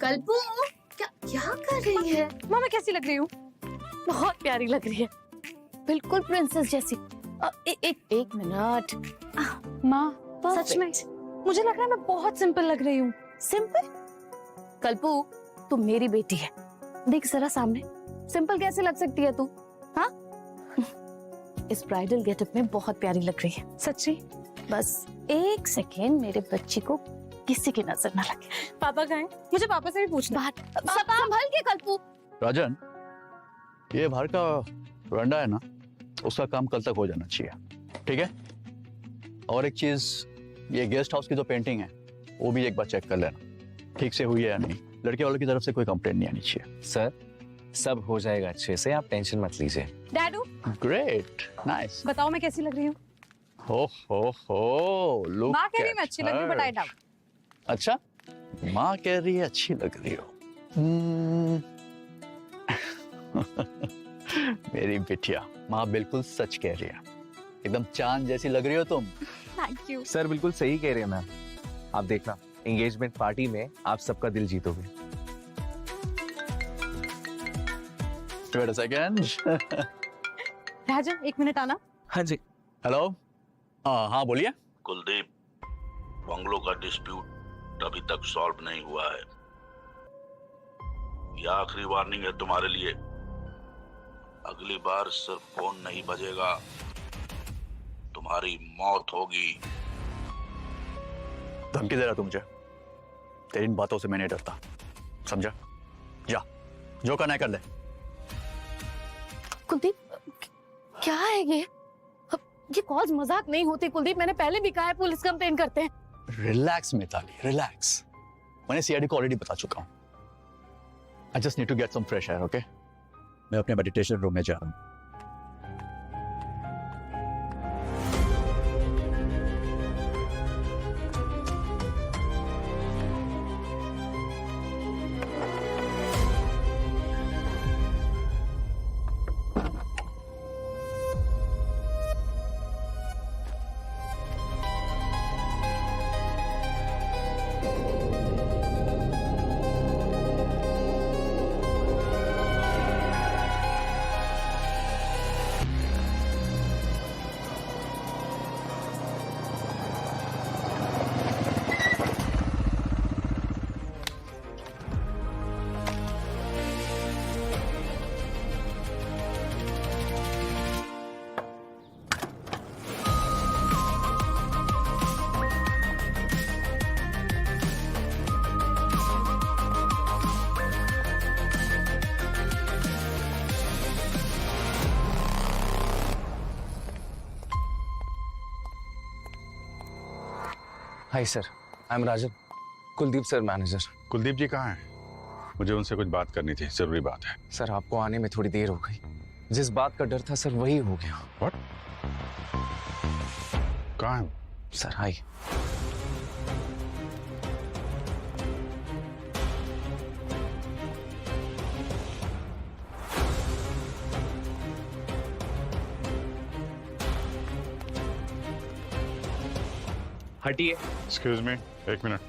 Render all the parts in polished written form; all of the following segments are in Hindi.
कल्पू क्या क्या कर रही है? माँ मैं कैसी लग रही हूँ? बहुत प्यारी लग रही है, बिल्कुल प्रिंसेस जैसी। एक मिनट। माँ सच में मुझे लग रहा है मैं बहुत सिंपल लग रही हूँ। सिंपल? कल्पू तू मेरी बेटी है, देख जरा सामने, सिंपल कैसे लग सकती है तू? हाँ इस ब्राइडल गेटअप में बहुत प्यारी लग रही है। सच्ची? बस एक सेकेंड, मेरे बच्ची को किसी की नजर ना लगे। पापा कहाँ हैं? मुझे पापा से भी पूछना। बात संभल के कल्पू। राजन, ये बाहर का वरांडा है ना, उसका काम कल तक हो जाना चाहिए, ठीक है? और एक चीज, ये गेस्ट हाउस की जो पेंटिंग है वो भी एक बार चेक कर लेना, ठीक से हुई है या नहीं। लड़के वालों की तरफ से कोई कंप्लेंट नहीं आनी चाहिए। सर सब हो जाएगा अच्छे से, आप टेंशन मत लीजिए। डैडू ग्रेट, नाइस। बताओ मैं कैसी लग रही हूँ? हो लुक। माँ कह रही है मैं अच्छी लग रही हूँ, बट आई डाउट। अच्छा, माँ कह रही है अच्छी लग रही हो। मेरी बिटिया, माँ बिल्कुल सच कह रही है, एकदम चांद जैसी लग रही हो तुम। Thank you. सर बिल्कुल सही कह रहे हैं मैम। आप देखना, एंगेजमेंट पार्टी में आप सबका दिल जीतोगे। Wait a second. Rajan 1 minute आना। हाँ जी। हेलो। हाँ बोलिए। कुलदीप, बंगलों का डिस्प्यूट अभी तक सॉल्व नहीं हुआ है। यह आखिरी वार्निंग है तुम्हारे लिए। अगली बार सिर्फ फोन नहीं बजेगा, तुम्हारी मौत होगी। धमकी दे रहा तू मुझे? तेरी इन बातों से मैं नहीं डरता, समझा? जा, जो करना है कर ले। कुलदीप क्या है ये कॉल्स मजाक नहीं होती कुलदीप, मैंने पहले भी कहा है पुलिस कंप्लेन करते हैं। Relax Mithali, relax. मैंने सीआईडी को ऑलरेडी बता चुका हूं। I just need to get some fresh air, okay? मैं अपने मेडिटेशन रूम में जा रहा हूं। Hi sir, I am Rajan, Kuldeep sir manager. Kuldeep ji कहाँ हैं? मुझे उनसे कुछ बात करनी थी, जरूरी बात है। सर आपको आने में थोड़ी देर हो गई। जिस बात का डर था सर वही हो गया। व्हाट? कहाँ है? Sir hi. हटिए। एक्सक्यूज मी, एक मिनट।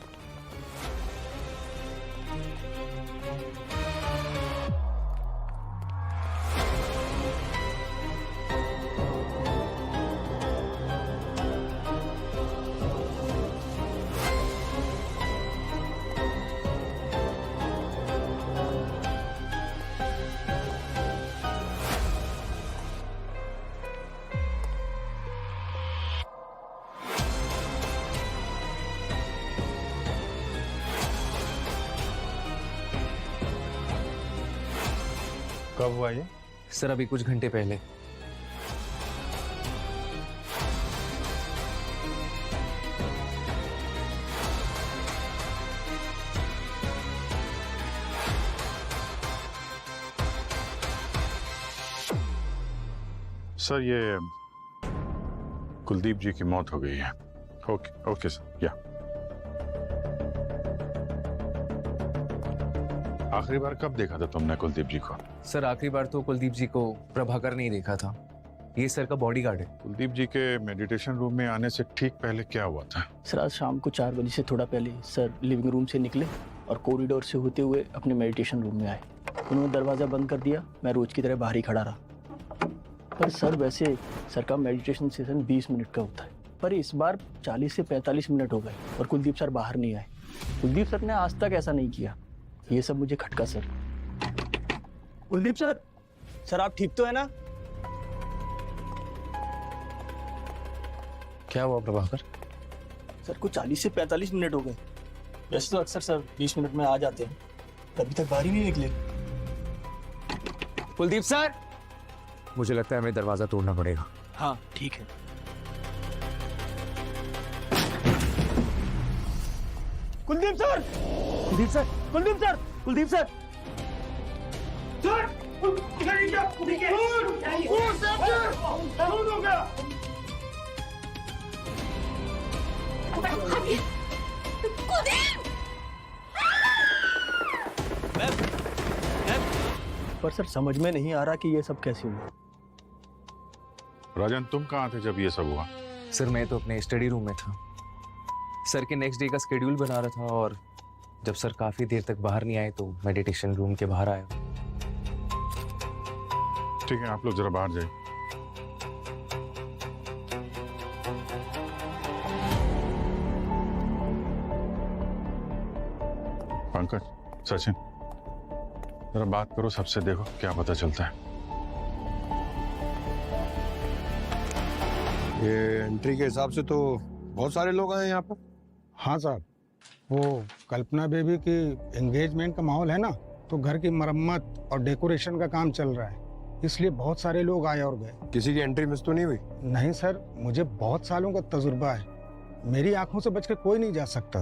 कब हुआ ये? सर अभी कुछ घंटे पहले। सर ये कुलदीप जी की मौत हो गई है। ओके ओके सर, या आखिरी बार कब देखा था तुमने कुलदीप जी को? सर आखिरी बार तो कुलदीप जी को प्रभाकर नहीं देखा था। ये सर का बॉडीगार्ड है। कुलदीप जी के मेडिटेशन रूम में आने से ठीक पहले क्या हुआ था? सर आज शाम को 4 बजे से थोड़ा पहले सर लिविंग रूम से निकले और कॉरिडोर से होते हुए अपने मेडिटेशन रूम में आए। उन्होंने दरवाज़ा बंद कर दिया, मैं रोज़ की तरह बाहर ही खड़ा रहा। पर सर वैसे सर का मेडिटेशन सेशन 20 मिनट का होता है, पर इस बार 40 से 45 मिनट हो गए और कुलदीप सर बाहर नहीं आए। कुलदीप सर ने आज तक ऐसा नहीं किया। ये सब मुझे खटका सर। कुलदीप सर, सर आप ठीक तो है ना? क्या हुआ प्रभाकर? सर को 40 से 45 मिनट हो गए। वैसे तो अक्सर सर 20 मिनट में आ जाते हैं, अभी तक बाहर ही नहीं निकले। कुलदीप सर, मुझे लगता है हमें दरवाजा तोड़ना पड़ेगा। हाँ ठीक है। Kuldeep sir, Kuldeep sir, Kuldeep sir, Kuldeep sir, पर सर समझ में नहीं आ रहा कि ये सब कैसे हुआ। राजन, तुम कहाँ थे जब ये सब हुआ? सर मैं तो अपने स्टडी रूम में था। सर के नेक्स्ट डे का स्केड्यूल बना रहा था और जब सर काफी देर तक बाहर नहीं आए तो मेडिटेशन रूम के बाहर आया। ठीक है, आप लोग जरा बाहर जाइए। पंकज, सचिन, जरा बात करो सबसे, देखो क्या पता चलता है। ये एंट्री के हिसाब से तो बहुत सारे लोग आए यहाँ पर। हाँ साहब, वो कल्पना बेबी की एंगेजमेंट का माहौल है ना, तो घर की मरम्मत और डेकोरेशन का काम चल रहा है, इसलिए बहुत सारे लोग आए और गए। किसी की एंट्री मिस तो नहीं हुई? नहीं सर, मुझे बहुत सालों का तजुर्बा है, मेरी आंखों से बचकर कोई नहीं जा सकता।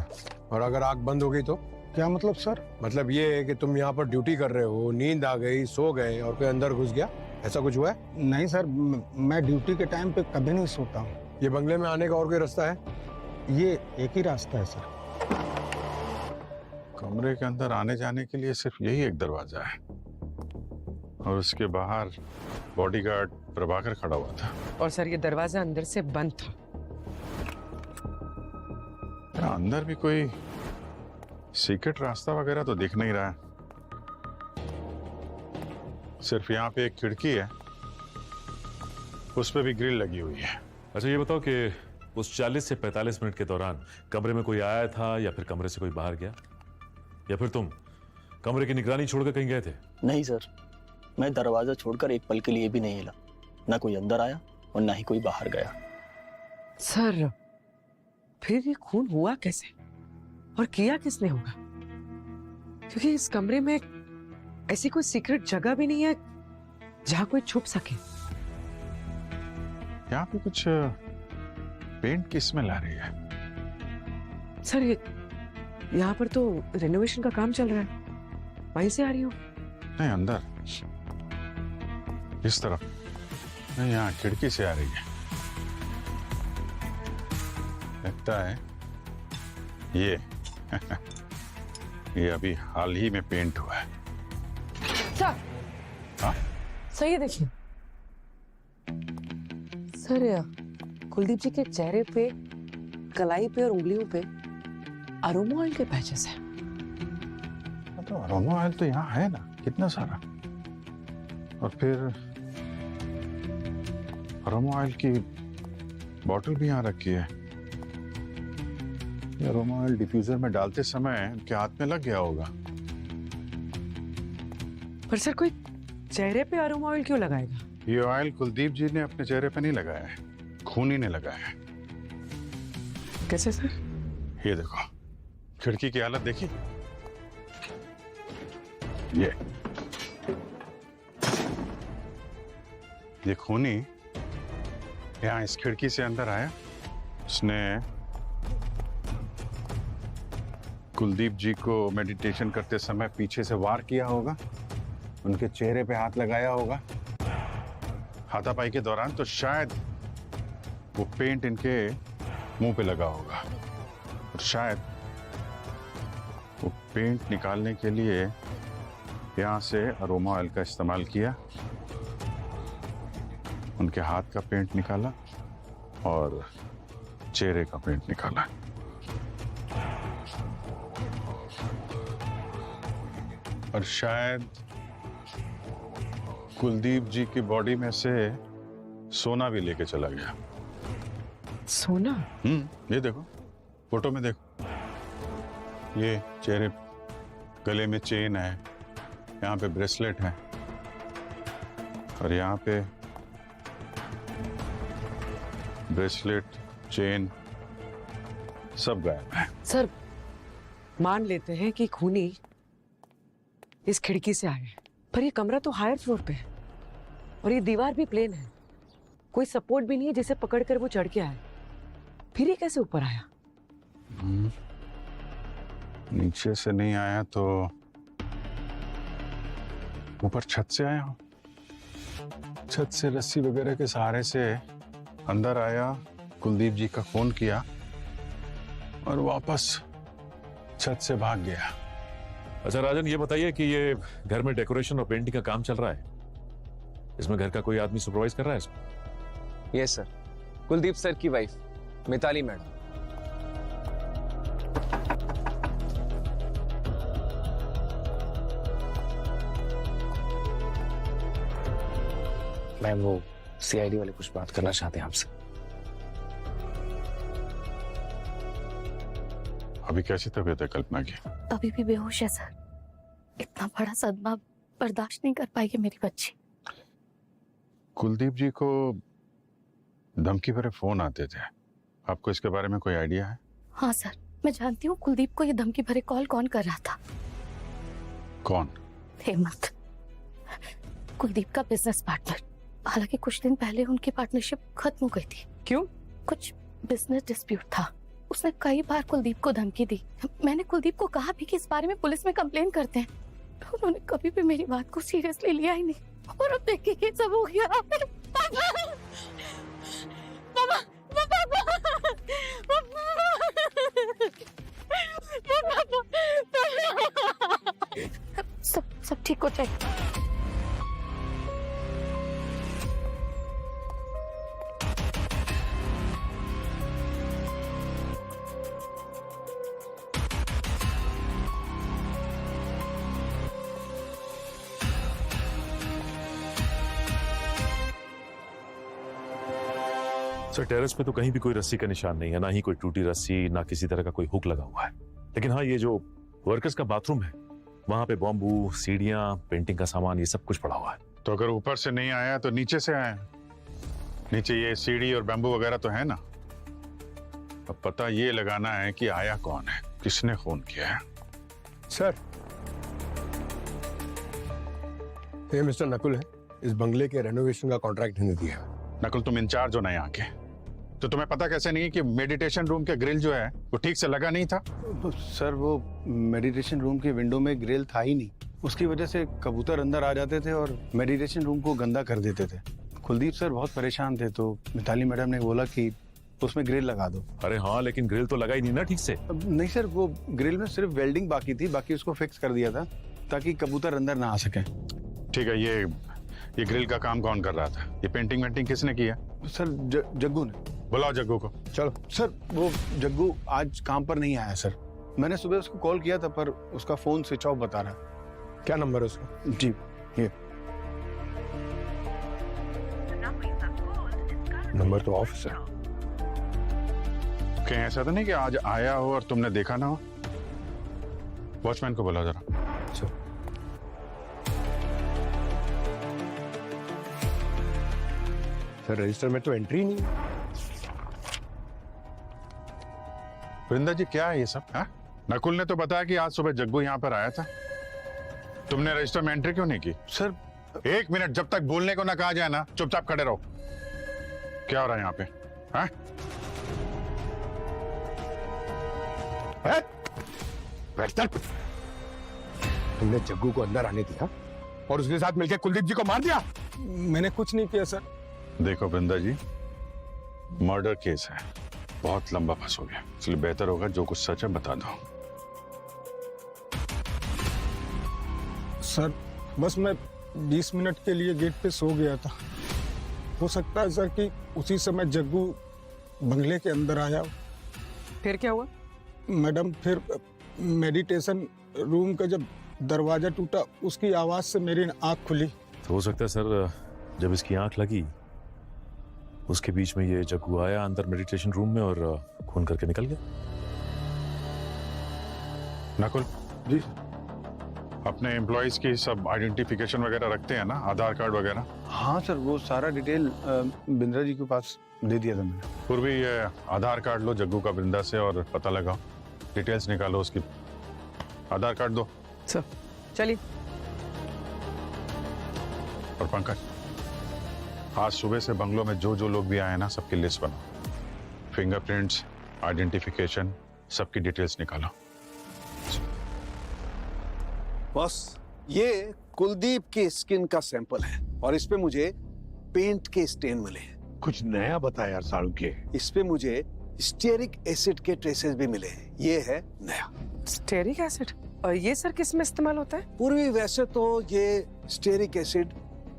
और अगर आंख बंद हो गई तो? क्या मतलब सर? मतलब ये है कि तुम यहाँ पर ड्यूटी कर रहे हो, नींद आ गई, सो गए और कोई अंदर घुस गया, ऐसा कुछ हुआ है? नहीं सर, मैं ड्यूटी के टाइम पे कभी नहीं सोता हूँ। ये बंगले में आने का और कोई रास्ता है? ये एक ही रास्ता है सर। कमरे के अंदर आने जाने के लिए सिर्फ यही एक दरवाजा है और उसके बाहर बॉडीगार्ड प्रभाकर खड़ा हुआ था। और सर ये दरवाजा अंदर से बंद था। अंदर भी कोई सीक्रेट रास्ता वगैरह तो दिख नहीं रहा है। सिर्फ यहाँ पे एक खिड़की है, उस पे भी ग्रिल लगी हुई है। अच्छा ये बताओ कि उस 40 से 45 मिनट के दौरान कमरे में कोई आया था या फिर कमरे से कोई बाहर गया, या फिर तुम कमरे की निगरानी छोड़कर कहीं गए थे? नहीं सर, मैं दरवाजा छोड़कर एक पल के लिए भी नहीं हिला। ना कोई अंदर आया और ना ही कोई बाहर गया। सर फिर ये खून हुआ कैसे और किया किसने होगा? क्योंकि इस कमरे में ऐसी कोई सीक्रेट जगह भी नहीं है जहां कोई छुप सके। यहाँ पे कुछ पेंट की स्मेल आ रही है। सर ये यहाँ पर तो रेनोवेशन का काम चल रहा है, वहीं से आ रही हो? नहीं, अंदर इस तरफ नहीं, यहाँ खिड़की से आ रही है। लगता है ये अभी हाल ही में पेंट हुआ है। सर, हाँ? सही है, देखिए सर, कुलदीप जी के चेहरे पे, कलाई पे और उंगलियों पे अरोमा ऑयल के पैचेस हैं। तो अरोमा ऑयल तो यहाँ है ना, कितना सारा। और फिर अरोमा ऑयल की बोतल भी यहाँ रखी है। ये अरोमा ऑयल डिफ्यूजर में डालते समय उनके हाथ में लग गया होगा। पर सर कोई चेहरे पे अरोमा ऑयल क्यों लगाएगा? ये ऑयल कुलदीप जी ने अपने चेहरे पे नहीं लगाया है, खूनी ने लगाया है। कैसे सर? ये देखो, खिड़की की हालत देखी। ये खूनी यहाँ इस खिड़की से अंदर आया, उसने कुलदीप जी को मेडिटेशन करते समय पीछे से वार किया होगा, उनके चेहरे पे हाथ लगाया होगा। हाथापाई के दौरान तो शायद वो पेंट इनके मुंह पे लगा होगा और शायद वो पेंट निकालने के लिए यहाँ से अरोमा ऑयल का इस्तेमाल किया, उनके हाथ का पेंट निकाला और चेहरे का पेंट निकाला। और शायद कुलदीप जी की बॉडी में से सोना भी लेके चला गया। सोना? ये देखो, फोटो में देखो, ये चेहरे, गले में चेन है, यहाँ पे ब्रेसलेट है और यहाँ पे ब्रेसलेट, चेन सब गायब है। सर, मान लेते हैं कि खूनी इस खिड़की से आए, पर ये कमरा तो हायर फ्लोर पे है और ये दीवार भी प्लेन है, कोई सपोर्ट भी नहीं है जिसे पकड़कर वो चढ़ के आए। फिर ये कैसे ऊपर आया? नीचे से नहीं आया तो ऊपर छत से आया हो। छत से रस्सी वगैरह के सहारे से अंदर आया, कुलदीप जी का फोन किया और वापस छत से भाग गया। अच्छा राजन, ये बताइए कि ये घर में डेकोरेशन और पेंटिंग का काम चल रहा है, इसमें घर का कोई आदमी सुपरवाइज कर रहा है इसको? यस सर, कुलदीप सर की वाइफ मिताली मैडम। मैम, वो सीआईडी वाले कुछ बात करना चाहते हैं आपसे। अभी कैसी तबीयत है कल्पना की? अभी भी बेहोश है सर। इतना बड़ा सदमा बर्दाश्त नहीं कर पाएगी मेरी बच्ची। कुलदीप जी को धमकी भरे फोन आते थे, आपको इसके बारे में कोई आइडिया है? हाँ सर, मैं जानती हूँ कुलदीप को ये धमकी भरे कॉल कौन कर रहा था। कौन? हेमंत, कुलदीप का बिजनेस पार्टनर। हालांकि कुछ दिन पहले उनकी पार्टनरशिप खत्म हो गई थी। क्यों? कुछ बिजनेस डिस्प्यूट था। उसने कई बार कुलदीप को धमकी दी। मैंने कुलदीप को कहा भी कि इस बारे में पुलिस में कंप्लेन करते हैं, तो उन्होंने कभी भी मेरी बात को सीरियसली लिया ही नहीं। और अब देखिए ये सब हो गया। सब ठीक हो जाएगा। सर, टेरेस पे तो कहीं भी कोई रस्सी का निशान नहीं है, ना ही कोई टूटी रस्सी, ना किसी तरह का कोई हुक लगा हुआ है। लेकिन हाँ, ये जो वर्कर्स का बाथरूम है, वहां पे बॉम्बू, सीढ़ियां, पेंटिंग का सामान, ये सब कुछ पड़ा हुआ है। तो अगर ऊपर से नहीं आया तो नीचे से आया। नीचे ये सीढ़ी और बैम्बू वगैरह तो है ना। अब पता ये लगाना है कि आया कौन है, किसने फोन किया है। सर, ये मिस्टर नकुल है, इस बंगले के रेनोवेशन का कॉन्ट्रैक्ट इन्हें दिया है। नकुल, तुम इंचार्ज हो ना यहाँ के, तो तुम्हें पता कैसे नहीं कि मेडिटेशन रूम के ग्रिल जो है वो ठीक से लगा नहीं था? तो सर, वो मेडिटेशन रूम के विंडो में ग्रिल था ही नहीं, उसकी वजह से कबूतर अंदर आ जाते थे और मेडिटेशन रूम को गंदा कर देते थे। कुलदीप सर बहुत परेशान थे, तो मिताली मैडम ने बोला कि उसमें ग्रिल लगा दो। अरे हाँ, लेकिन ग्रिल तो लगा ही नहीं ना ठीक से। नहीं सर, वो ग्रिल में सिर्फ वेल्डिंग बाकी थी, बाकी उसको फिक्स कर दिया था ताकि कबूतर अंदर ना आ सके। ठीक है, ये ग्रिल का काम कौन कर रहा था? ये पेंटिंग वेंटिंग किसने किया? सर, जग्गू ने। बुलाओ जग्गू को। चलो सर, वो जग्गू आज काम पर नहीं आया सर। मैंने सुबह उसको कॉल किया था पर उसका फोन स्विच ऑफ बता रहा है। क्या नंबर है उसका? जी, ये नंबर तो ऑफ है। कहीं ऐसा तो नहीं कि आज आया हो और तुमने देखा ना हो? वॉचमैन को बुलाओ जरा। सर, रजिस्टर में तो एंट्री नहीं है। वृंदा जी, क्या है ये सब? हाँ? नकुल ने तो बताया कि आज सुबह जग्गू यहाँ पर आया था। तुमने रजिस्टर में एंट्री क्यों नहीं की? सर, 1 मिनट, जब तक बोलने को ना कहा जाए ना, चुपचाप खड़े रहो। क्या हो रहा है यहाँ पे? हाँ? तुमने जग्गू को अंदर आने दिया और उसके साथ मिलकर कुलदीप जी को मार दिया? मैंने कुछ नहीं किया सर। देखो वृंदा जी, मर्डर केस है, बहुत लंबा फंसोगे, इसलिए बेहतर होगा जो कुछ सच है बता दो। सर, बस मैं 20 मिनट के लिए गेट पे सो गया था। हो सकता है सर कि उसी समय जग्गू बंगले के अंदर आया। फिर क्या हुआ? मैडम, फिर मेडिटेशन रूम का जब दरवाजा टूटा, उसकी आवाज से मेरी आंख खुली। तो हो सकता है सर, जब इसकी आंख लगी उसके बीच में ये जग्गू आया अंदर मेडिटेशन रूम में और खून करके निकल गया। नकुल जी, अपने एम्प्लॉयज की सब आइडेंटिफिकेशन वगैरह रखते हैं ना, आधार कार्ड वगैरह? हाँ सर, वो सारा डिटेल बिंद्रा जी के पास दे दिया था मैंने। पूर्वी ये आधार कार्ड लो जग्गू का बिंदा से और पता लगाओ, डिटेल्स निकालो उसकी। आधार कार्ड दो। सर चलिए। और पंकज, आज सुबह से बंगलों में जो जो लोग भी आए ना, सबकी लिस्ट बनाओ। फिंगरप्रिंट्स, आइडेंटिफिकेशन, सबकी डिटेल्स निकालो। बॉस, ये कुलदीप की स्किन का सैंपल है और इस पे मुझे पेंट के स्टेन मिले हैं। कुछ नया बता यार सारू के। इस पे मुझे स्टेरिक एसिड के ट्रेसेस भी मिले हैं। ये है नया। Stearic acid? और ये सर किस में इस्तेमाल होता है? पूर्वी वैसे तो ये स्टेरिक एसिड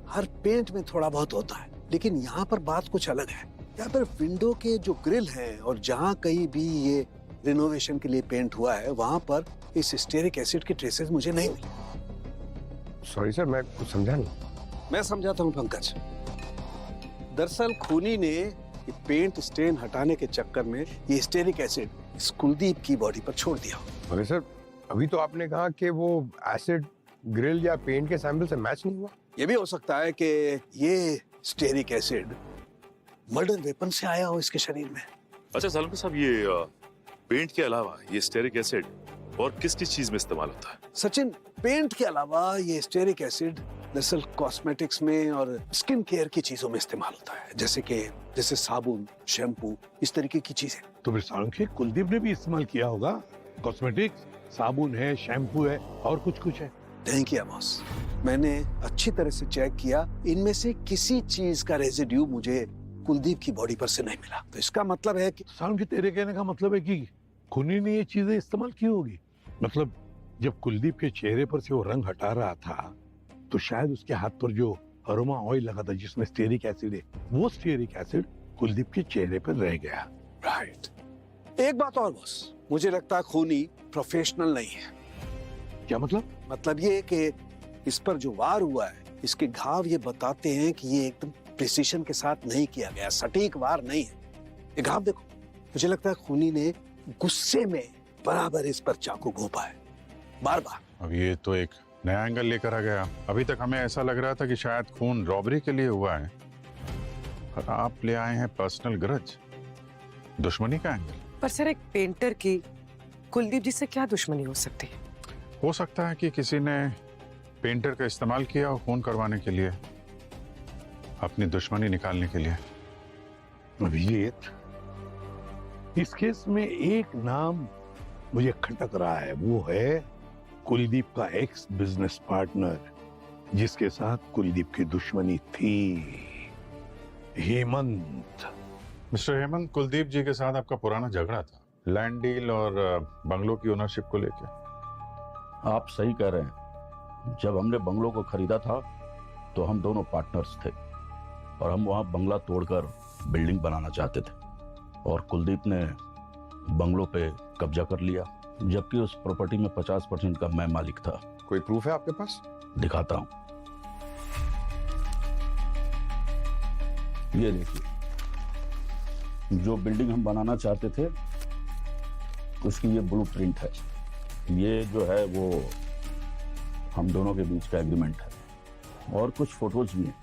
हर पेंट में थोड़ा बहुत होता है, लेकिन यहाँ पर बात कुछ अलग है। यहाँ पर विंडो के जो ग्रिल हैं और जहाँ कहीं भी ये रिनोवेशन के लिए पेंट हुआ है, वहाँ पर इस स्टेरिक एसिड के ट्रेसेस मुझे नहीं मिले। सॉरी सर, मैं कुछ समझा नहीं। मैं समझाता हूँ पंकज। दरअसल खूनी ने ये पेंट स्टेन हटाने के चक्कर में ये स्टेरिक एसिड इस कुलदीप की बॉडी पर छोड़ दिया। अरे सर, अभी तो आपने कहा कि वो एसिड ग्रिल या पेंट के सैंपल से मैच नहीं हुआ। ये भी हो सकता है कि ये स्टेरिक एसिड मर्डर वेपन से आया हो इसके शरीर में। अच्छा सालुंके साहब, ये पेंट के अलावा ये स्टेरिक एसिड और किस किस चीज में इस्तेमाल होता है? सचिन, पेंट के अलावा ये स्टेरिक एसिड दरअसल कॉस्मेटिक्स में और स्किन केयर की चीजों में इस्तेमाल होता है, जैसे साबुन, शैम्पू, इस तरीके की चीजें। तो फिर सालुंके कुलदीप ने भी इस्तेमाल किया होगा। कॉस्मेटिक्स, साबुन है, शैम्पू है और कुछ है। नहीं किया बॉस, मैंने अच्छी तरह से चेक किया, इनमें से किसी चीज का रेजिड्यू मुझे कुलदीप की बॉडी पर से नहीं मिला। तो इसका मतलब है कि सालुंके, तेरे कहने का मतलब है कि खूनी ने ये चीजें इस्तेमाल की होगी। मतलब जब कुलदीप के चेहरे पर से वो रंग हटा रहा था तो शायद उसके हाथ पर जो अरोमा ऑयल लगा था जिसमें स्टेरिक एसिड है, वो स्टेरिक एसिड कुलदीप के चेहरे पर रह गया। राइट। एक बात और बॉस, मुझे लगता है खूनी प्रोफेशनल नहीं है। क्या मतलब? मतलब ये कि इस पर जो वार हुआ है, इसके घाव ये बताते हैं कि ये एकदम प्रिसीशन के साथ नहीं किया गया, सटीक वार नहीं है। ये घाव देखो, मुझे लगता है खूनी ने गुस्से में बराबर इस पर चाकू घोंपा है, बार बार। अब ये तो एक नया एंगल लेकर आ गया। अभी तक हमें ऐसा लग रहा था कि शायद खून रॉबरी के लिए हुआ है, पर आप ले आए हैं पर्सनल ग्रज, दुश्मनी का एंगल। पर सर, एक पेंटर की कुलदीप जी से क्या दुश्मनी हो सकती है? हो सकता है कि किसी ने पेंटर का इस्तेमाल किया हो खून करवाने के लिए, अपनी दुश्मनी निकालने के लिए। अभिजीत, इस केस में एक नाम मुझे खटक रहा है, वो है कुलदीप का एक्स बिजनेस पार्टनर जिसके साथ कुलदीप की दुश्मनी थी, हेमंत। मिस्टर हेमंत, कुलदीप जी के साथ आपका पुराना झगड़ा था लैंड डील और बंगलो की ओनरशिप को लेकर। आप सही कह रहे हैं। जब हमने बंगलो को खरीदा था तो हम दोनों पार्टनर्स थे और हम वहां बंगला तोड़कर बिल्डिंग बनाना चाहते थे और कुलदीप ने बंगलो पे कब्जा कर लिया, जबकि उस प्रॉपर्टी में 50% का मैं मालिक था। कोई प्रूफ है आपके पास? दिखाता हूं, ये देखिए। जो बिल्डिंग हम बनाना चाहते थे उसकी ये ब्लूप्रिंट है। ये जो है वो हम दोनों के बीच का एग्रीमेंट है और कुछ फोटोज भी हैं।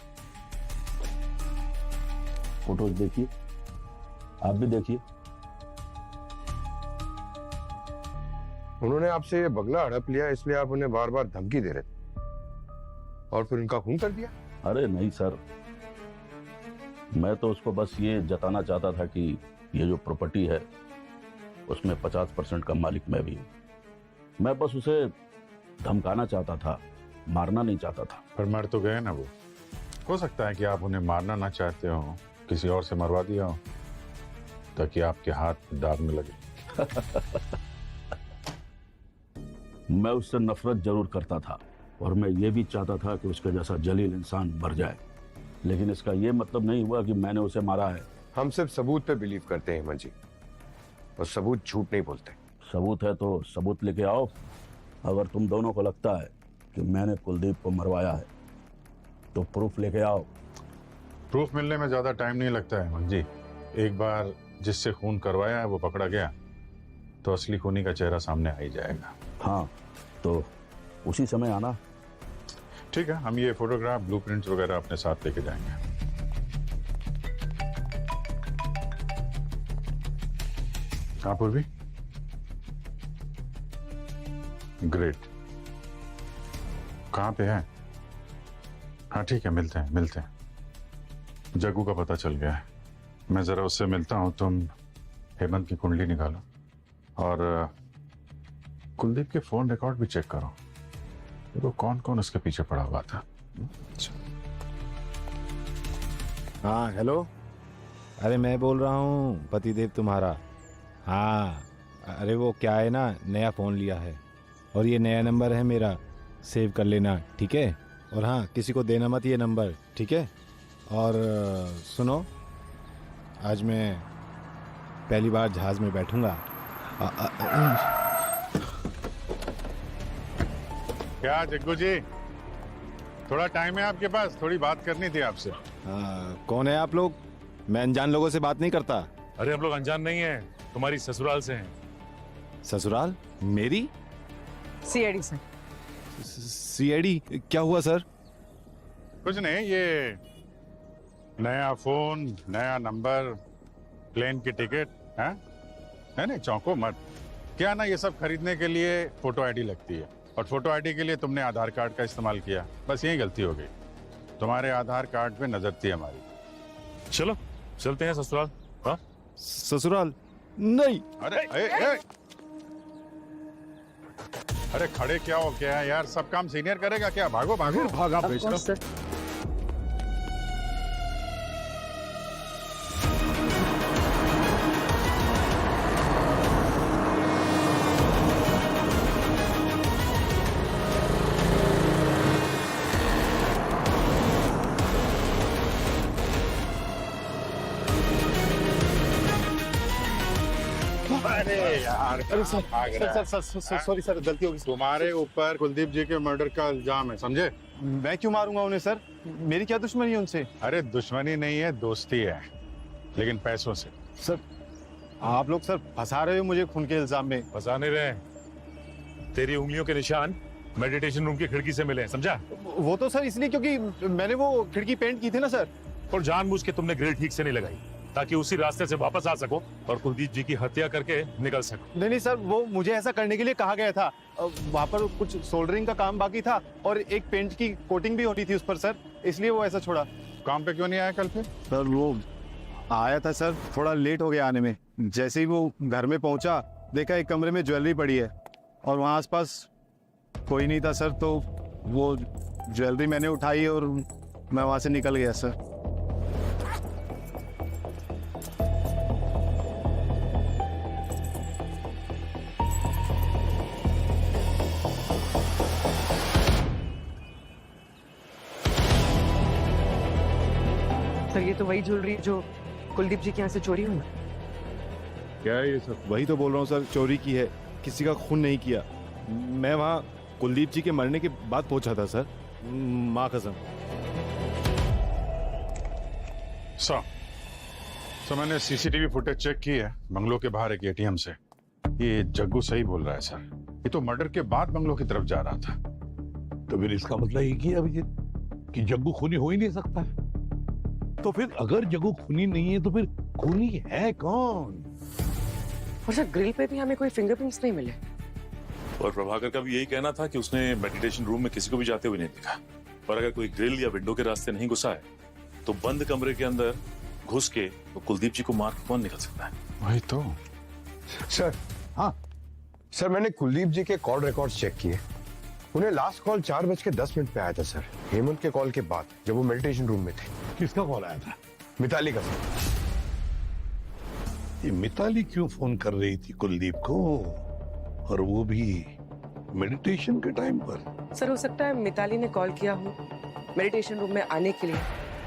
फोटोज देखिए, आप भी देखिए। उन्होंने आपसे ये बंगला हड़प लिया इसलिए आप उन्हें बार बार धमकी दे रहे थे और फिर उनका खून कर दिया? अरे नहीं सर, मैं तो उसको बस ये जताना चाहता था कि ये जो प्रॉपर्टी है उसमें 50% का मालिक मैं भी हूँ। मैं बस उसे धमकाना चाहता था, मारना नहीं चाहता था। पर मर तो गए ना वो। हो सकता है कि आप उन्हें मारना ना चाहते हो, किसी और से मरवा दिया हो ताकि आपके हाथ दाग में लगे। मैं उससे नफरत जरूर करता था और मैं ये भी चाहता था कि उसके जैसा जलील इंसान मर जाए, लेकिन इसका ये मतलब नहीं हुआ कि मैंने उसे मारा है। हम सिर्फ सबूत पे बिलीव करते हैं हेमंत जी, और सबूत झूठ नहीं बोलते। सबूत है तो सबूत लेके आओ। अगर तुम दोनों को लगता है कि मैंने कुलदीप को मरवाया है, तो प्रूफ लेके आओ। प्रूफ मिलने में ज्यादा टाइम नहीं लगता है मंजी। एक बार जिससे खून करवाया है वो पकड़ा गया तो असली खूनी का चेहरा सामने आ ही जाएगा। हाँ, तो उसी समय आना। ठीक है, हम ये फोटोग्राफ, ब्लूप्रिंट्स वगैरह अपने साथ लेके जाएंगे। हाँ पूर्वी, ग्रेट। कहाँ पे है? हाँ ठीक है, मिलते हैं मिलते हैं। जग्गू का पता चल गया है, मैं जरा उससे मिलता हूँ। तुम हेमंत की कुंडली निकालो और कुलदीप के फोन रिकॉर्ड भी चेक करो, तो कौन कौन उसके पीछे पड़ा हुआ था। हाँ हेलो, अरे मैं बोल रहा हूँ पतिदेव तुम्हारा। हाँ अरे वो क्या है ना, नया फ़ोन लिया है और ये नया नंबर है मेरा, सेव कर लेना ठीक है। और हाँ, किसी को देना मत ये नंबर, ठीक है। और सुनो, आज मैं पहली बार जहाज़ में बैठूंगा। क्या जग्गू जी, थोड़ा टाइम है आपके पास? थोड़ी बात करनी थी आपसे। कौन है आप लोग? मैं अनजान लोगों से बात नहीं करता। अरे हम लोग अनजान नहीं है, तुम्हारी ससुराल से हैं। ससुराल? मेरी? CID sir. सीआईडी? क्या हुआ सर? कुछ नहीं, ये नया फोन, नया नंबर, प्लेन की टिकट है। नहीं चौंको मत। क्या ना, ये सब खरीदने के लिए फोटो आईडी लगती है और फोटो आईडी के लिए तुमने आधार कार्ड का इस्तेमाल किया, बस यही गलती हो गई। तुम्हारे आधार कार्ड पे नजर थी हमारी। चलो चलते हैं ससुराल। हाँ ससुराल? नहीं। अरे खड़े क्या हो क्या है यार, सब काम सीनियर करेगा क्या? भागो भागो। भागा बेचना। अरे यार, अरे सर सॉरी सर, गलती होगी। तुम्हारे ऊपर कुलदीप जी के मर्डर का इल्जाम है, समझे? मैं क्यों मारूंगा उन्हें सर? मेरी क्या दुश्मनी है उनसे? अरे दुश्मनी नहीं है, दोस्ती है, लेकिन पैसों से। सर आप लोग सर फंसा रहे हो मुझे खून के इल्जाम में। फंसा नहीं रहे, तेरी उंगलियों के निशान मेडिटेशन रूम की खिड़की से मिले, समझा? वो तो सर इसलिए क्योंकि मैंने वो खिड़की पेंट की थी ना सर। और जानबूझ के तुमने ग्रिल ठीक से नहीं लगाई ताकि उसी रास्ते से वापस आ सको और कुलदीप जी की हत्या करके निकल सको। नहीं सर, वो मुझे ऐसा करने के लिए कहा गया था। वहाँ पर कुछ सोल्डरिंग का काम बाकी था और एक पेंट की कोटिंग भी होनी थी उस पर सर, इसलिए वो ऐसा छोड़ा। काम पे क्यों नहीं आया कल फिर? सर वो आया था सर, थोड़ा लेट हो गया आने में। जैसे ही वो घर में पहुंचा, देखा एक कमरे में ज्वेलरी पड़ी है और वहाँ आसपास कोई नहीं था सर, तो वो ज्वेलरी मैंने उठाई और मैं वहाँ से निकल गया सर। सर ये तो वही ज्वेलरी जो कुलदीप जी के यहाँ से चोरी हुई। क्या है ये सब? वही तो बोल रहा हूँ सर, चोरी की है, किसी का खून नहीं किया। मैं वहाँ कुलदीप जी के मरने के बाद पहुंचा था सर, माँ कसम। सर मैंने सीसीटीवी फुटेज चेक की है बंगलों के बाहर एक एटीएम से। ये जग्गू सही बोल रहा है सर, ये तो मर्डर के बाद बंगलों की तरफ जा रहा था। तो फिर इसका मतलब ये कि अभिजीत कि जग्गू खूनी हो ही नहीं सकता है। तो फिर अगर जग्गू खूनी नहीं है तो फिर खूनी है कौन? और सर ग्रिल पे भी हमें कोई फिंगरप्रिंट्स नहीं मिले। और प्रभाकर का भी यही कहना था कि उसने मेडिटेशन रूम में किसी को भी जाते हुए नहीं देखा। पर अगर कोई ग्रिल या विंडो के रास्ते नहीं घुसा है तो बंद कमरे के अंदर घुस के तो कुलदीप जी को मार के कौन निकल सकता है? वही तो सर। हाँ सर, मैंने कुलदीप जी के कॉल रिकॉर्ड्स चेक किए। उन्हें लास्ट कॉल 4:10 पे आया था सर, हेमंत के कॉल के बाद, जब वो मेडिटेशन रूम में थे। किसका कॉल आया था? मिताली का सर। ये मिताली क्यों फोन कर रही थी कुलदीप को, और वो भी मेडिटेशन के टाइम पर? सर हो सकता है मिताली ने कॉल किया हो मेडिटेशन रूम में आने के लिए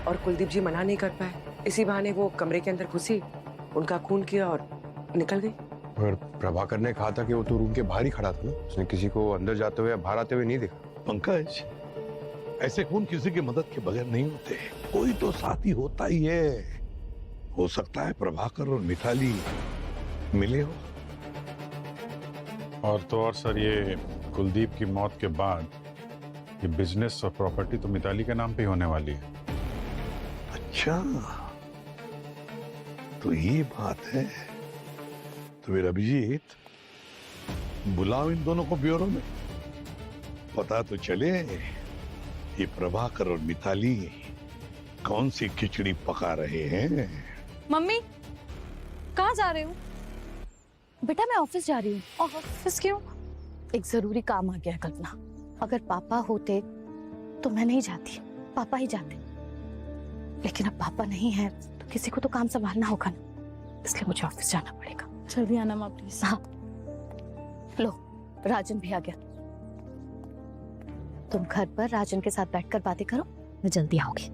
और कुलदीप जी मना नहीं कर पाए, इसी बहाने वो कमरे के अंदर घुसी, उनका खून किया और निकल गई। और प्रभाकर ने कहा था कि वो तो रूम के बाहर ही खड़ा था ना, उसने किसी को अंदर जाते हुए या बाहर आते हुए नहीं देखा। पंकज, ऐसे खून किसी की मदद के बगैर नहीं होते। कोई तो साथी होता ही है। हो सकता है प्रभाकर और मिताली मिले हो। और तो और सर, ये कुलदीप की मौत के बाद ये बिजनेस और प्रॉपर्टी तो मिताली के नाम पे ही होने वाली है। अच्छा, तो ये बात है। तो फिर अभिजीत, बुलाओ इन दोनों को ब्यूरो में, पता तो चले ये प्रभाकर और मिताली कौन सी खिचड़ी पका रहे हैं। मम्मी, कहाँ जा रहे हो? बेटा मैं ऑफिस जा रही हूँ। ऑफिस क्यों? एक जरूरी काम आ गया है कल्पना। अगर पापा होते तो मैं नहीं जाती, पापा ही जाते। लेकिन अब पापा नहीं है तो किसी को तो काम संभालना होगा ना, इसलिए मुझे ऑफिस जाना पड़ेगा। जल्दी आना माँ प्लीज। हाँ, लो राजन भी आ गया। तुम घर पर राजन के साथ बैठकर बातें करो, मैं जल्दी आऊंगी।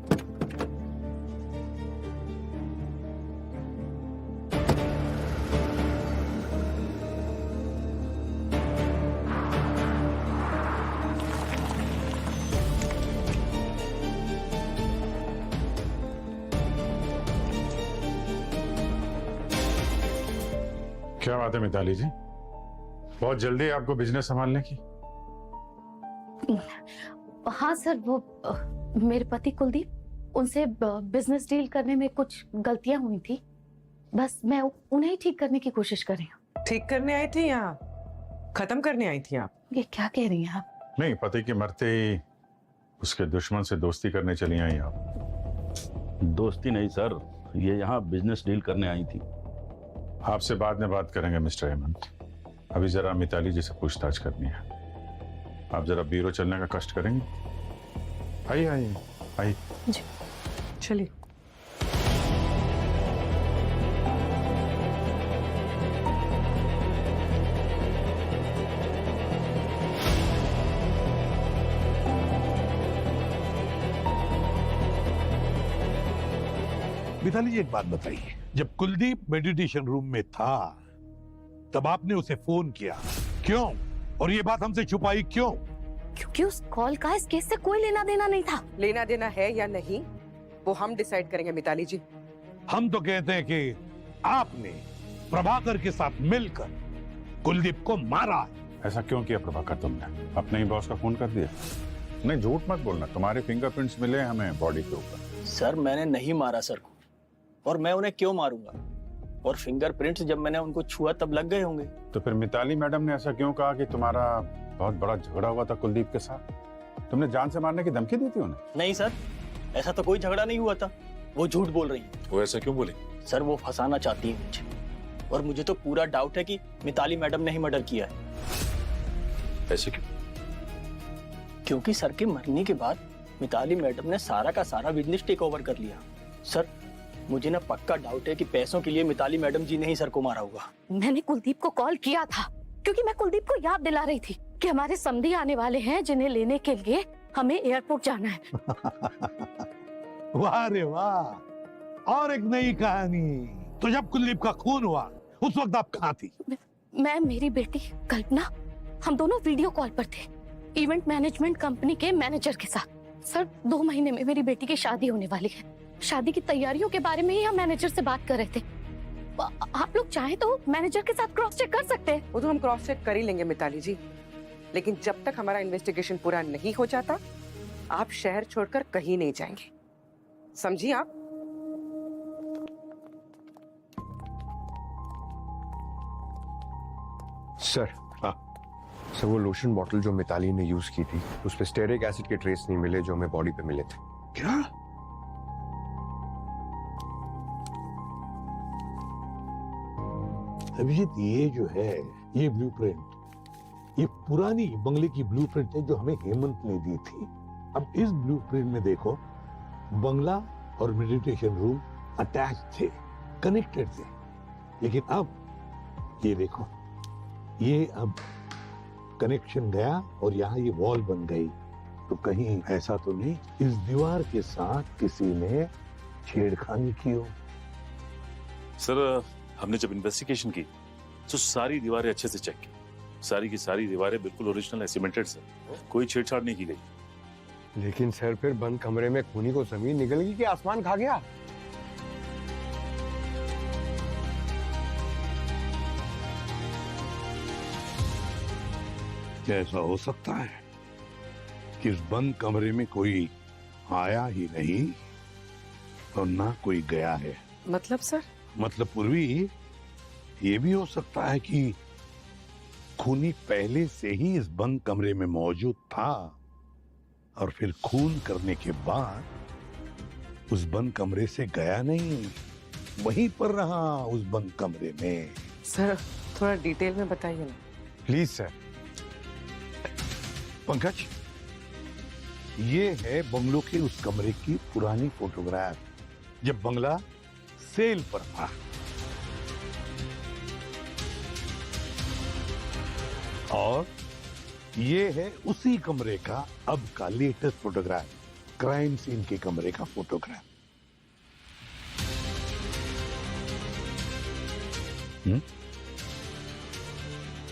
क्या बात है मिताली जी, बहुत जल्दी आपको बिजनेस संभालने की? हाँ सर, वो मेरे पति कुलदीप, उनसे बिजनेस डील करने में कुछ गलतियां हुई थी। बस मैं उन्हें ही ठीक करने की कोशिश कर रही हूँ। ठीक करने आई थी या खत्म करने आई थी आप? ये क्या कह रही हैं आप? नहीं, पति के मरते ही उसके दुश्मन से दोस्ती करने चली आई आप। दोस्ती नहीं सर, ये यहाँ बिजनेस डील करने आई थी। आपसे बाद में बात करेंगे मिस्टर हेमंत। अभी जरा मिताली जी से पूछताछ करनी है। आप जरा ब्यूरो चलने का कष्ट करेंगे? आइए आइए आइए। जी चलिए। मिताली जी, एक बात बताइए, जब कुलदीप मेडिटेशन रूम में था तब आपने उसे फोन किया क्यों? और ये बात हमसे छुपाई क्यों? क्योंकि उस कॉल का इस केस से कोई लेना देना नहीं था। लेना देना है या नहीं वो हम डिसाइड करेंगे मिताली जी। हम तो कहते हैं कि आपने प्रभाकर के साथ मिलकर कुलदीप को मारा। ऐसा क्यों किया प्रभाकर तुमने? अपने ही बॉस का खून कर दिया? नहीं, झूठ मत बोलना, तुम्हारे फिंगरप्रिंट्स मिले हमें बॉडी के ऊपर। सर मैंने नहीं मारा सर को, और मैं उन्हें क्यों मारूंगा? और फिंगरप्रिंट्स जब मैंने उनको छुआ तब लग गए होंगे। तो फिर मिताली मैडम ने ऐसा क्यों कहा कि तुम्हारा बहुत बड़ा झगड़ा हुआ था कुलदीप के साथ? तुमने जान से मारने की धमकी दी थी उन्हें? नहीं सर, ऐसा तो कोई झगड़ा नहीं हुआ था। वो झूठ बोल रही है। वो ऐसा क्यों बोले? सर वो फंसाना चाहती है मुझे, और मुझे तो पूरा डाउट है कि मिताली मैडम ने ही मर्डर किया है। ऐसे क्यों? क्योंकि सर के मरने के बाद मिताली मैडम ने सारा का सारा बिजनेस टेक ओवर कर लिया। सर मुझे ना पक्का डाउट है कि पैसों के लिए मिताली मैडम जी ने ही सर को मारा होगा। मैंने कुलदीप को कॉल किया था क्योंकि मैं कुलदीप को याद दिला रही थी कि हमारे समधी आने वाले हैं जिन्हें लेने के लिए हमें एयरपोर्ट जाना है। वाह रे वाह, और एक नई कहानी। तो जब कुलदीप का खून हुआ उस वक्त आप कहाँ थी? मैं, मेरी बेटी कल्पना, हम दोनों वीडियो कॉल पर थे इवेंट मैनेजमेंट कंपनी के मैनेजर के साथ। सर 2 महीने में मेरी बेटी की शादी होने वाली है। शादी की तैयारियों के बारे में ही हम मैनेजर से बात कर रहे थे। आप लोग चाहे तो मैनेजर के साथ क्रॉस चेक कर सकते हैं। वो तो हम क्रॉस चेक कर ही लेंगे मिताली जी, लेकिन जब तक हमारा इन्वेस्टिगेशन पूरा नहीं हो जाता आप शहर छोड़कर कहीं नहीं जाएंगे, समझिए आप? सर, सर वो लोशन बॉटल जो मिताली ने यूज की थी उस पे स्टेरिक एसिड के ट्रेस नहीं मिले जो हमें बॉडी पे मिले थे। क्या? अभिजीत, ये जो है ये ब्लूप्रिंट, ये पुरानी बंगले की ब्लूप्रिंट है जो हमें हेमंत ने दी थी। अब इस ब्लूप्रिंट में देखो, बंगला और मेडिटेशन रूम अटैच थे, कनेक्टेड थे। लेकिन अब ये देखो, ये अब कनेक्शन गया और यहाँ ये वॉल बन गई। तो कहीं ऐसा तो नहीं इस दीवार के साथ किसी ने छेड़खानी की हो? सर हमने जब इन्वेस्टिगेशन की तो सारी दीवारें अच्छे से चेक की, सारी की सारी दीवारें बिल्कुल ओरिजिनल है, सीमेंटेड सर, कोई छेड़छाड़ नहीं की गई। लेकिन सर फिर बंद कमरे में खूनी को जमीन निकल गई कि आसमान खा गया? क्या ऐसा हो सकता है कि इस बंद कमरे में कोई आया ही नहीं और ना कोई गया है? मतलब सर? मतलब पूर्वी, ये भी हो सकता है कि खूनी पहले से ही इस बंद कमरे में मौजूद था और फिर खून करने के बाद उस बंद कमरे से गया नहीं, वहीं पर रहा उस बंद कमरे में। सर थोड़ा डिटेल में बताइए ना प्लीज सर। पंकज, ये है बंगलों के उस कमरे की पुरानी फोटोग्राफ जब बंगला सेल पर था। और ये है उसी कमरे का अब का लेटेस्ट फोटोग्राफ, क्राइम सीन के कमरे का फोटोग्राफ।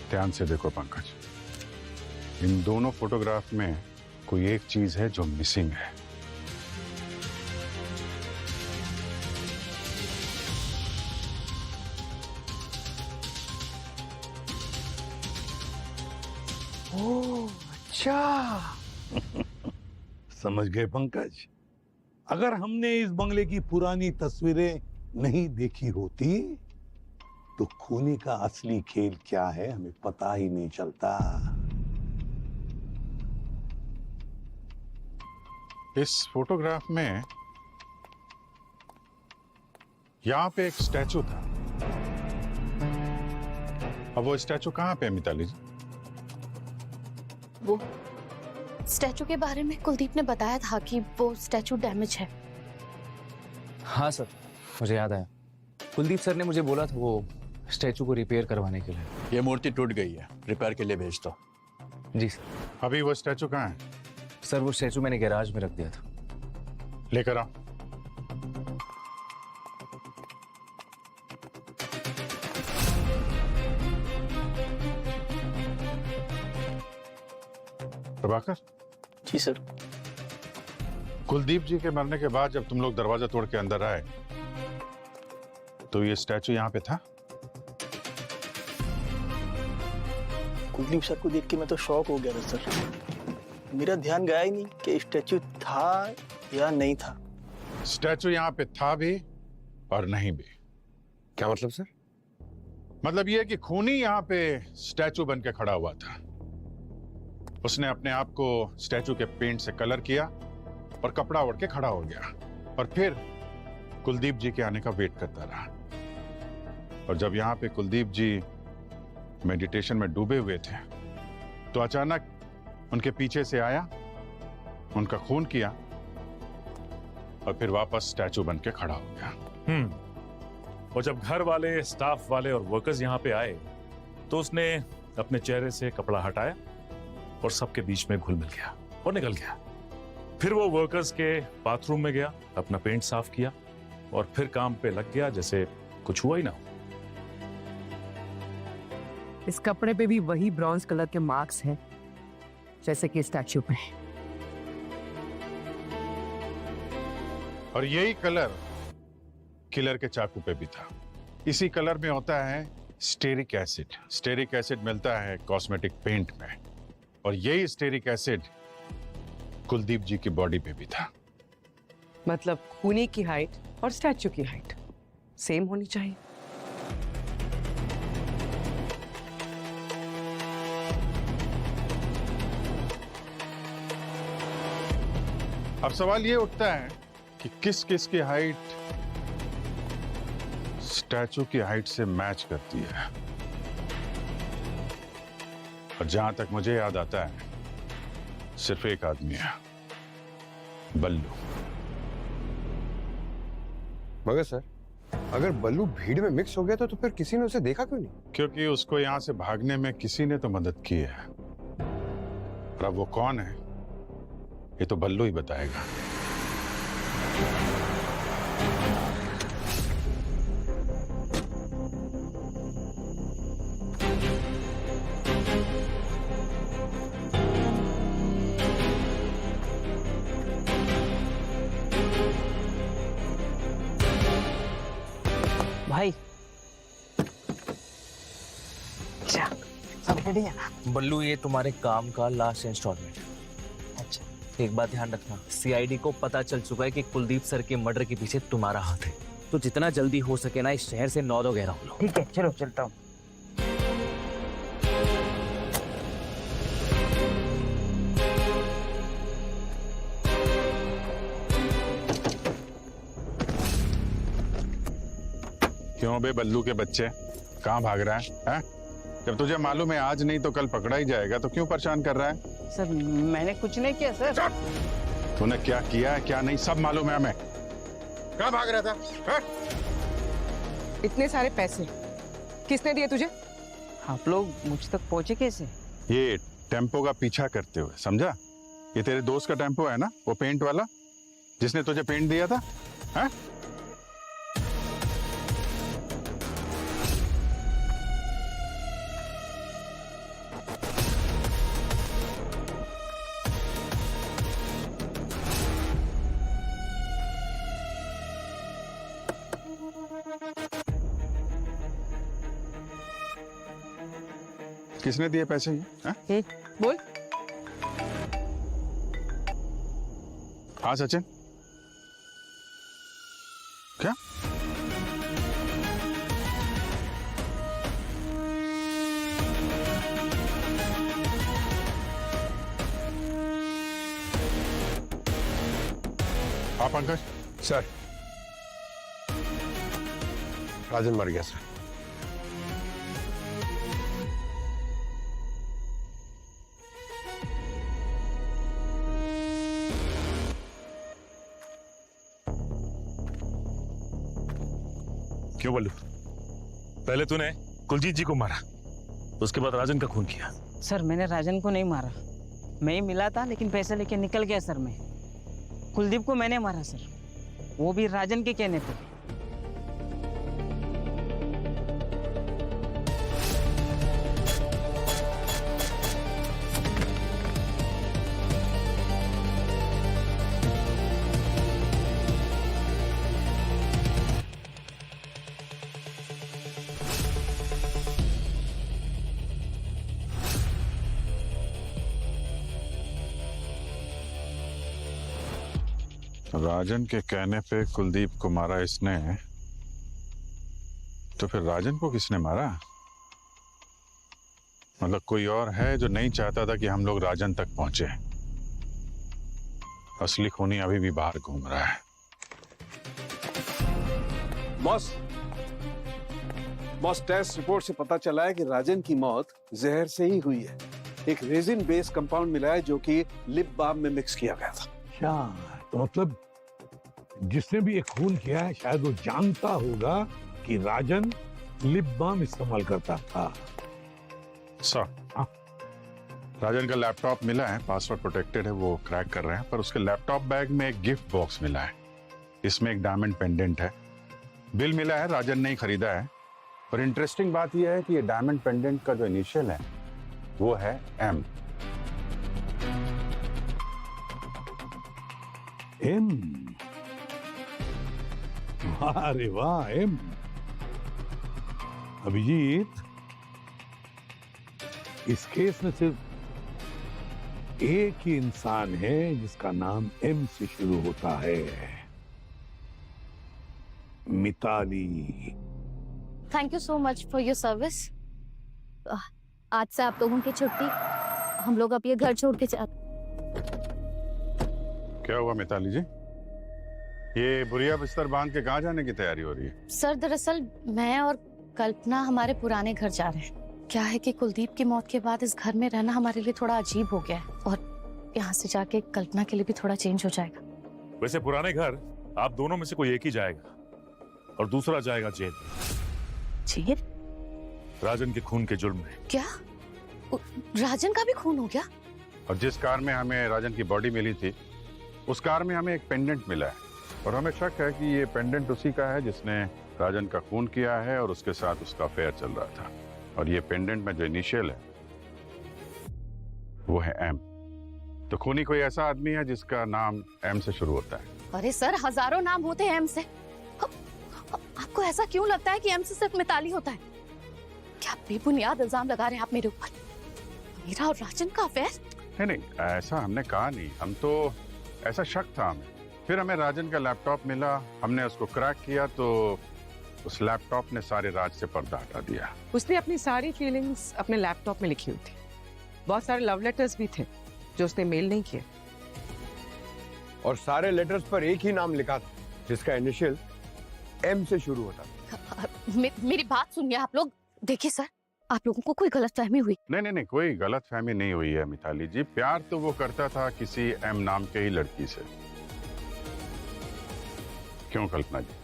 ध्यान से देखो पंकज, इन दोनों फोटोग्राफ में कोई एक चीज है जो मिसिंग है। ओह अच्छा। समझ गए पंकज? अगर हमने इस बंगले की पुरानी तस्वीरें नहीं देखी होती तो खूनी का असली खेल क्या है हमें पता ही नहीं चलता। इस फोटोग्राफ में यहां पे एक स्टैचू था। अब वो स्टैचू कहां पे है मिताली जी? वो स्टैचू के बारे में कुलदीप ने बताया था कि वो स्टैचू डैमेज है। हाँ सर, मुझे याद आया। कुलदीप सर ने मुझे बोला था वो स्टैचू को रिपेयर करवाने के लिए। ये मूर्ति टूट गई है, रिपेयर के लिए भेज दो। जी सर। अभी वो स्टैचू कहाँ है? सर वो स्टैचू मैंने गैराज में रख दिया था। लेकर आओ। प्रभाकर। जी सर। कुलदीप जी के मरने के बाद जब तुम लोग दरवाजा तोड़ के अंदर आए तो ये स्टैचू यहाँ पे था? कुलदीप सर को देख के मैं तो शॉक हो गया था सर। मेरा ध्यान गया ही नहीं कि स्टैचू था या नहीं था। स्टैचू यहाँ पे था भी और नहीं भी। क्या मतलब सर? मतलब ये कि खूनी यहाँ पे स्टैचू बन के खड़ा हुआ था। उसने अपने आप को स्टैचू के पेंट से कलर किया और कपड़ा ओढ़ के खड़ा हो गया और फिर कुलदीप जी के आने का वेट करता रहा। और जब यहाँ पे कुलदीप जी मेडिटेशन में डूबे हुए थे तो अचानक उनके पीछे से आया, उनका खून किया और फिर वापस स्टैचू बन के खड़ा हो गया। और जब घर वाले, स्टाफ वाले और वर्कर्स यहाँ पे आए तो उसने अपने चेहरे से कपड़ा हटाया और सबके बीच में घुल मिल गया और निकल गया। फिर वो वर्कर्स के बाथरूम में गया, अपना पेंट साफ किया और फिर काम पे लग गया जैसे कुछ हुआ ही ना हो। इस कपड़े पे भी वही ब्रॉन्ज कलर के मार्क्स हैं जैसे कि स्टैचू पे। और यही कलर किलर के चाकू पे भी था। इसी कलर में होता है स्टेरिक एसिड। स्टेरिक एसिड मिलता है कॉस्मेटिक पेंट में और यही स्टेरिक एसिड कुलदीप जी की बॉडी पे भी था। मतलब खूनी की हाइट और स्टैचू की हाइट सेम होनी चाहिए। अब सवाल ये उठता है कि किस किस की हाइट स्टैचू की हाइट से मैच करती है। और जहां तक मुझे याद आता है सिर्फ एक आदमी है, बल्लू। मगर सर, अगर बल्लू भीड़ में मिक्स हो गया तो फिर किसी ने उसे देखा क्यों नहीं? क्योंकि उसको यहां से भागने में किसी ने तो मदद की है। और अब वो कौन है ये तो बल्लू ही बताएगा। भाई अच्छा सब रेडी है ना? बल्लू ये तुम्हारे काम का लास्ट इंस्टॉलमेंट। अच्छा एक बात ध्यान रखना, सीआईडी को पता चल चुका है कि कुलदीप सर के मर्डर के पीछे तुम्हारा हाथ है, तो जितना जल्दी हो सके ना इस शहर से 9 घेराव लो। ठीक है, चलो चलता हूँ। क्यों बे बल्लू के बच्चे, कहाँ भाग रहा है? जब तुझे मालूम है आज नहीं तो कल पकड़ा ही जाएगा तो क्यों परेशान कर रहा है? सर मैंने कुछ नहीं किया सर। तूने क्या किया है क्या नहीं सब मालूम है हमें। कहाँ भाग रहा था? है? इतने सारे पैसे किसने दिए तुझे? आप लोग मुझ तक पहुंचे कैसे? ये टेम्पो का पीछा करते हुए, समझा? ये तेरे दोस्त का टेम्पो है ना, वो पेंट वाला जिसने तुझे पेंट दिया था, है? किसने दिए पैसे ये? बोल। हाँ सचिन, क्या? हाँ पंकज। सर राजन मर गया सर। क्यों बल्लू, पहले तूने कुलजीत जी को मारा, उसके बाद राजन का खून किया। सर मैंने राजन को नहीं मारा, मैं ही मिला था लेकिन पैसे लेके निकल गया सर। मैं कुलदीप को मैंने मारा सर, वो भी राजन के कहने पे। राजन के कहने पे कुलदीप को मारा इसने, तो फिर राजन को किसने मारा? मतलब कोई और है जो नहीं चाहता था कि हम लोग राजन तक पहुंचे। असली खूनी अभी भी बाहर घूम रहा है। बॉस टेस्ट रिपोर्ट से पता चला है कि राजन की मौत जहर से ही हुई है। एक रेजिन बेस्ड कंपाउंड मिला है जो कि लिप बाम में मिक्स किया गया था। क्या तो मतलब जिसने भी ये खून किया है शायद वो जानता होगा कि राजन लिप बाम इस्तेमाल करता था। सर राजन का लैपटॉप मिला है, पासवर्ड प्रोटेक्टेड है, वो क्रैक कर रहे हैं, पर उसके लैपटॉप बैग में एक गिफ्ट बॉक्स मिला है, इसमें एक डायमंड पेंडेंट है। बिल मिला है, राजन ने ही खरीदा है। पर इंटरेस्टिंग बात यह है कि ये डायमंड पेंडेंट का जो इनिशियल है वो है एम। एम? अरे वाह एम। अभिजीत, इस केस में सिर्फ एक ही इंसान है जिसका नाम एम से शुरू होता है, Mitali. Thank you so much for your service. आज से आप लोगों की छुट्टी, हम लोग अब ये घर छोड़ के क्या हुआ मिताली जी? ये बुरिया बिस्तर बांध के कहाँ जाने की तैयारी हो रही है? सर दरअसल मैं और कल्पना हमारे पुराने घर जा रहे हैं। क्या है कि कुलदीप की मौत के बाद इस घर में रहना हमारे लिए थोड़ा अजीब हो गया है और यहाँ से जाके कल्पना के लिए भी थोड़ा चेंज हो जाएगा। वैसे पुराने घर आप दोनों में से कोई एक ही जाएगा और दूसरा जाएगा जेल। जेल? राजन के खून के जुर्म में। क्या राजन का भी खून हो गया? और जिस कार में हमें राजन की बॉडी मिली थी उस कार में हमें एक पेंडेंट मिला है और हमें शक है कि ये पेंडेंट उसी का है जिसने राजन का खून किया है और उसके साथ उसका अफेयर चल रहा था। और ये पेंडेंट में जो इनिशियल है वो है एम। तो खूनी कोई ऐसा आदमी है जिसका नाम एम से शुरू होता है। अरे सर हजारों नाम होते हैं एम से। आपको आपको ऐसा क्यों लगता है कि एम से सिर्फ मिताली होता है? क्या बेबुनियाद इल्जाम लगा रहे हैं आप मेरे ऊपर? मेरा और राजन का अफेयर? नहीं, ऐसा हमने कहा नहीं। हम तो ऐसा शक था हमें। फिर हमें राजन का लैपटॉप मिला, हमने उसको क्रैक किया तो उस लैपटॉप ने सारे राज से पर्दा हटा दिया। उसने अपनी सारी फीलिंग्स अपने लैपटॉप में लिखी हुई थी। बहुत सारे लव लेटर्स भी थे जो उसने मेल नहीं किए। और सारे लेटर्स पर एक ही नाम लिखा था जिसका इनिशियल एम से शुरू होता था। मेरी बात सुनिए आप लोग। देखिए सर, आप लोगों को कोई गलतफहमी हुई? नहीं, कोई गलतफहमी नहीं हुई है मिताली जी। प्यार तो वो करता था किसी एम नाम के ही लड़की से। क्यों कल्पना जी?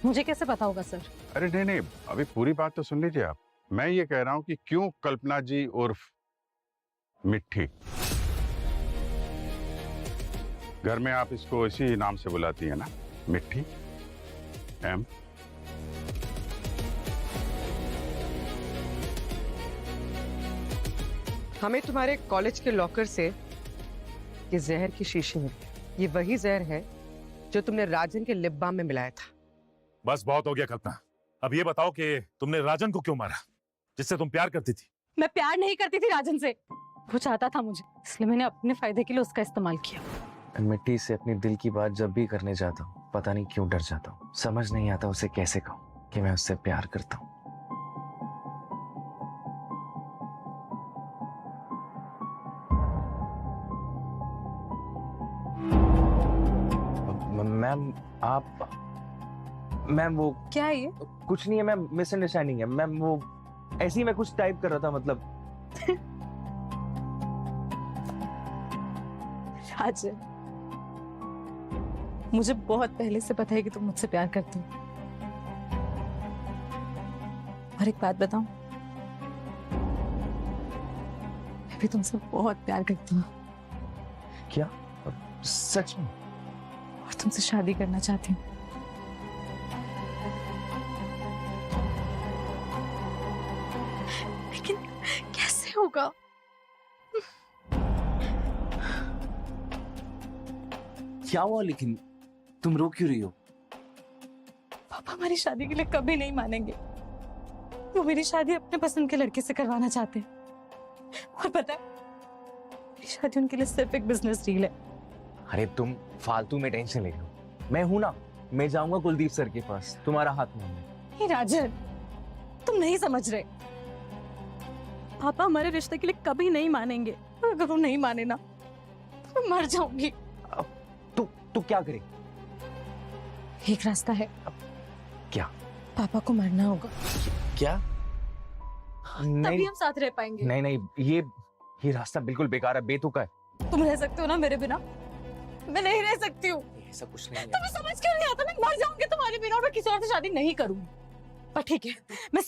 मुझे कैसे पता होगा सर? अरे नहीं, अभी पूरी बात तो सुन लीजिए आप। मैं ये कह रहा हूं कि क्यों कल्पना जी उर्फ मिट्टी। घर में आप इसको इसी नाम से बुलाती है ना, मिट्टी, एम। हमें तुम्हारे कॉलेज के लॉकर से ये जहर की शीशी मिली। ये वही जहर है जो तुमने राजन के लिप बाम में मिलाया था। बस बहुत हो गया कल्पना। अब ये बताओ कि तुमने राजन को क्यों मारा, जिससे तुम प्यार करती थी? मैं प्यार नहीं करती थी राजन से। वो चाहता था मुझे, इसलिए मैंने अपने फायदे के लिए उसका इस्तेमाल किया। मिट्टी से अपनी दिल की बात जब भी करने जाता हूँ, पता नहीं क्यों डर जाता हूँ। समझ नहीं आता उसे कैसे कहूँ कि मैं उससे प्यार करता हूँ। मैम मैम वो क्या है ये? कुछ नहीं है मैम, मिसअंडरस्टैंडिंग है मैम। वो ऐसे ही मैं कुछ टाइप कर रहा था, मतलब। राजन, मुझे बहुत पहले से पता है कि तुम मुझसे प्यार करते हो। और एक बात बताऊं, मैं भी तुमसे बहुत प्यार करती हूँ। क्या? सच में? और तुमसे शादी करना चाहती हूँ। लेकिन कैसे होगा? क्या हुआ? लेकिन तुम रो क्यों रही हो? पापा हमारी शादी के लिए कभी नहीं मानेंगे। वो मेरी शादी अपने पसंद के लड़के से करवाना चाहते हैं। और पता है, मेरी शादी उनके लिए सिर्फ एक बिजनेस डील है। अरे तुम फालतू में टेंशन ले रही हो। मैं हूं ना, मैं जाऊंगा कुलदीप सर के पास तुम्हारा हाथ मांगने। हे राजन, तुम नहीं समझ रहे। पापा हमारे रिश्ते के लिए कभी नहीं मानेंगे। और अगर वो नहीं माने ना, तो मैं मर जाऊंगी। तू क्या करे? एक रास्ता है। क्या? पापा को मरना होगा। क्या? तभी हम साथ रह पाएंगे। नहीं, ये रास्ता बिल्कुल बेकार है, बेतुका है। तुम रह सकते हो ना मेरे बिना? मैं नहीं रह सकती हूँ। ऐसा कुछ नहीं है। तुम्हें समझ क्यों नहीं आता? मैं मर जाऊंगी तुम्हारे बिना और मैं किसी और से शादी नहीं करूंगी। पर ठीक है, मैं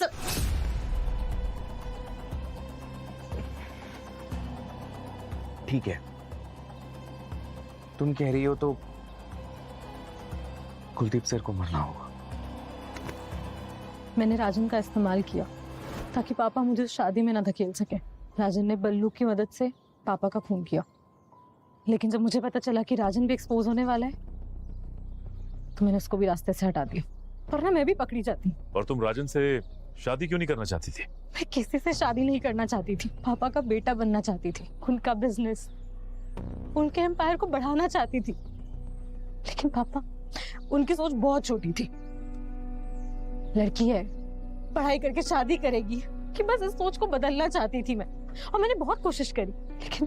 ठीक है, तुम कह रही हो तो कुलदीप सर को मरना होगा। मैंने राजन का इस्तेमाल किया ताकि पापा मुझे शादी में ना धकेल सके। राजन ने बल्लू की मदद से पापा का खून किया। लेकिन जब मुझे पता चला कि राजन भी एक्सपोज होने वाला है, तो मैंने उसको भी रास्ते से हटा दिया। वरना मैं भी पकड़ी जाती। और तुम राजन से शादी क्यों नहीं करना चाहती थी? मैं किसी से शादी नहीं करना चाहती थी। पापा का बेटा बनना चाहती थी। उनका बिजनेस, उनके एम्पायर को बढ़ाना चाहती थी। लेकिन पापा, उनकी सोच बहुत छोटी थी। लड़की है, पढ़ाई करके शादी करेगी, कि बस इस सोच को बदलना चाहती थी मैं। और मैंने बहुत कोशिश करी, लेकिन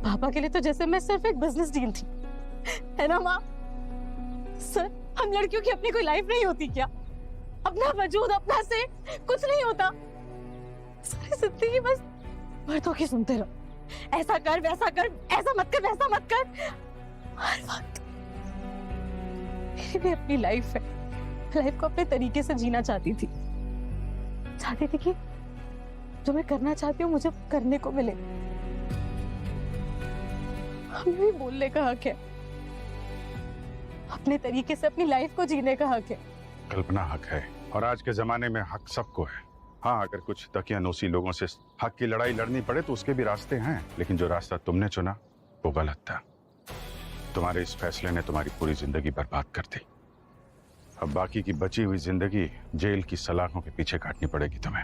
पापा के लिए तो जैसे मैं सिर्फ एक बिजनेस डील थी, है ना माँ? सर, हम लड़कियों की अपनी कोई लाइफ नहीं होती क्या? अपना वजूद, अपना से कुछ नहीं होता। सारी जिंदगी बस मर्दों की सुनते रहो। ऐसा कर, वैसा कर, ऐसा मत कर, वैसा मत कर। हर वक्त मेरी भी अपनी लाइफ है। लाइफ को अपने तरीके से जीना चाहती थी। चाहती थी कि जो मैं करना चाहती हूँ मुझे करने को मिले। हमें भी बोलने का हक है, अपने तरीके से अपनी लाइफ को जीने का हक है। कल्पना, हक है, और आज के जमाने में हक सबको है। हाँ, अगर कुछ दकियानूसी लोगों से हक की लड़ाई लड़नी पड़े तो उसके भी रास्ते हैं, लेकिन जो रास्ता तुमने चुना वो गलत था। तुम्हारे इस फैसले ने तुम्हारी पूरी जिंदगी बर्बाद कर दी। अब बाकी की बची हुई जिंदगी जेल की सलाखों के पीछे काटनी पड़ेगी तुम्हें।